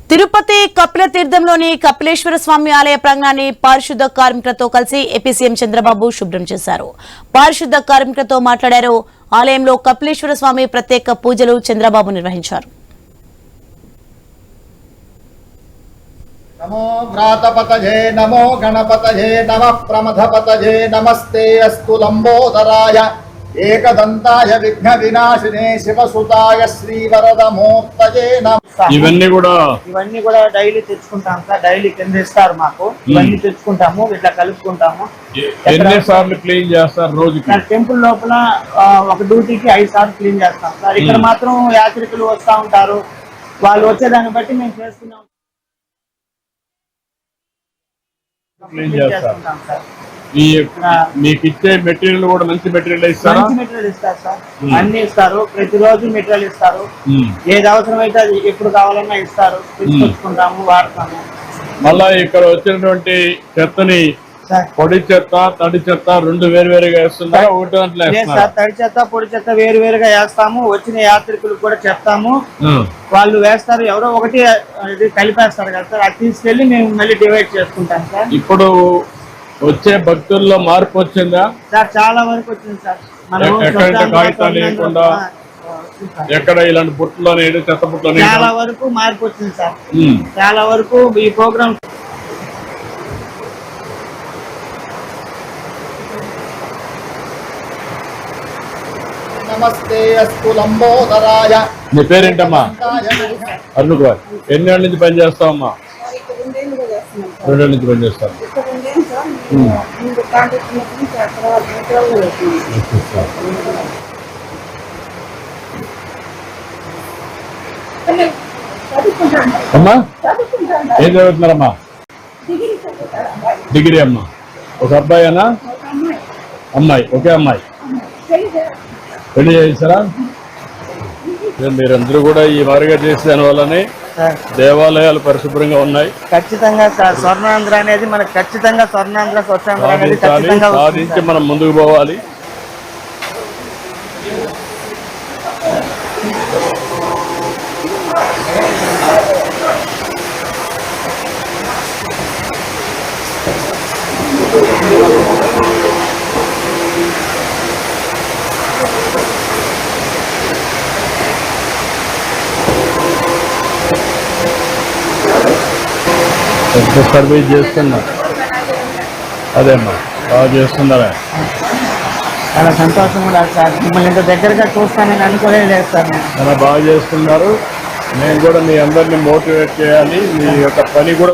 తిరుపతి కపిల తీర్థంలోని కపిలేశ్వర స్వామి ఆలయ ప్రాంగణాన్ని పారిశుద్ధ కార్మికులతో కలిసి ఏపీ సీఎం చంద్రబాబు శుభ్రం చేశారు. పారిశుద్ధ కార్మికులతో మాట్లాడారు. ఆలయంలో కపిలేశ్వర స్వామి ప్రత్యేక పూజలు చంద్రబాబు నిర్వహించారు. నమో వ్రాతపతజే నమో గణపతజే నమః ప్రమథపతజే నమస్తే అస్తు లంబోదరాయ ఏకదంతాయ విఘ్న వినాశినే శివసుతాయ శ్రీవరదమూర్తయే నమః. ఇవన్నీ కూడా డైలీ తెచ్చుకుంటాం సార్. డైలీ కింద ఇస్తారు మాకు. ఇవన్నీ తెచ్చుకుంటాము, ఇట్లా కలుపుకుంటాము. ఎన్నిసార్లు క్లీన్ చేస్తారు రోజుకి? టెంపుల్ లోపల ఒక డ్యూటీకి 5 సార్లు క్లీన్ చేస్తాం సార్. ఇక్కడ మాత్రం యాత్రికులు వస్తూ ఉంటారు. వాళ్ళు వచ్చేదాన్ని బట్టి మేము చేస్తున్నాం. మీకు ఇచ్చే మెటీరియల్ కూడా మంచి మెటీరియల్ ఇస్తారు. మంచి మెటీరియల్ ఇస్తారు సార్. అన్ని ఇస్తారు. ప్రతిరోజు మెటీరియల్ ఇస్తారు. ఏది అవసరమైతే అది ఎప్పుడు కావాలన్నా ఇస్తారు. తీసుకొచ్చుకుంటాము, వాడతాము. మళ్ళా ఇక్కడ వచ్చినటువంటి చెత్తని పొడి చెత్త తడి చెత్త రెండు వేరువేరుగా వేస్తున్నారా? ఒకటి దాంట్లో తడి చెత్త పొడి చెత్త వేరువేరుగా వేస్తాము. వచ్చిన యాత్రికులకు కూడా చెప్తాము, వాళ్ళు వేస్తారు. ఎవరో ఒకటి కలిపేస్తారు కదా సార్. అది తీసుకెళ్లి మేము మళ్ళీ డివైడ్ చేసుకుంటాం సార్. ఇప్పుడు వచ్చే భక్తుల్లో మార్పు వచ్చిందా సార్? చాలా వరకు వచ్చింది సార్. ఎక్కడైతే కాగితాలు లేకుండా ఎక్కడ ఇలాంటి బుట్టలో చెత్త బుట్టలో చాలా వరకు మార్పు వచ్చింది సార్. చాలా వరకు ఈ ప్రోగ్రామ్. నమస్తే అస్తు లంబోదరాయ. నీ పేరేంటమ్మా? అరుణ్ కుమార్. ఎన్నేళ్ళ నుంచి పని చేస్తావమ్మా? 2 ఏళ్ళ నుంచి పని చేస్తాను. అమ్మా ఏం చదువుతున్నారమ్మా? డిగ్రీ అమ్మా. ఒక అబ్బాయినా అమ్మాయి? ఒకే అమ్మాయి. పెళ్లి చేస్తారా? మీరందరూ కూడా ఈ మాదిరిగా చేసే దానివల్లనే దేవాలయాలు పరిశుభ్రంగా ఉన్నాయి. ఖచ్చితంగా సార్. స్వర్ణాంధ్ర అనేది మనకు ఖచ్చితంగా స్వర్ణాంధ్ర స్వచ్ఛాంధ్ర అనేది సాధించి మనం ముందుకు పోవాలి. సర్వీస్ చేస్తున్నా. అదేమ్మా బాగా చేస్తున్నారా? చాలా సంతోషం కూడా సార్. మిమ్మల్ని ఇంత దగ్గరగా చూస్తానని అనుకోలేదు సార్. చాలా బాగా చేస్తున్నారు. నేను కూడా మీ అందరినీ మోటివేట్ చేయాలి. మీ యొక్క పని కూడా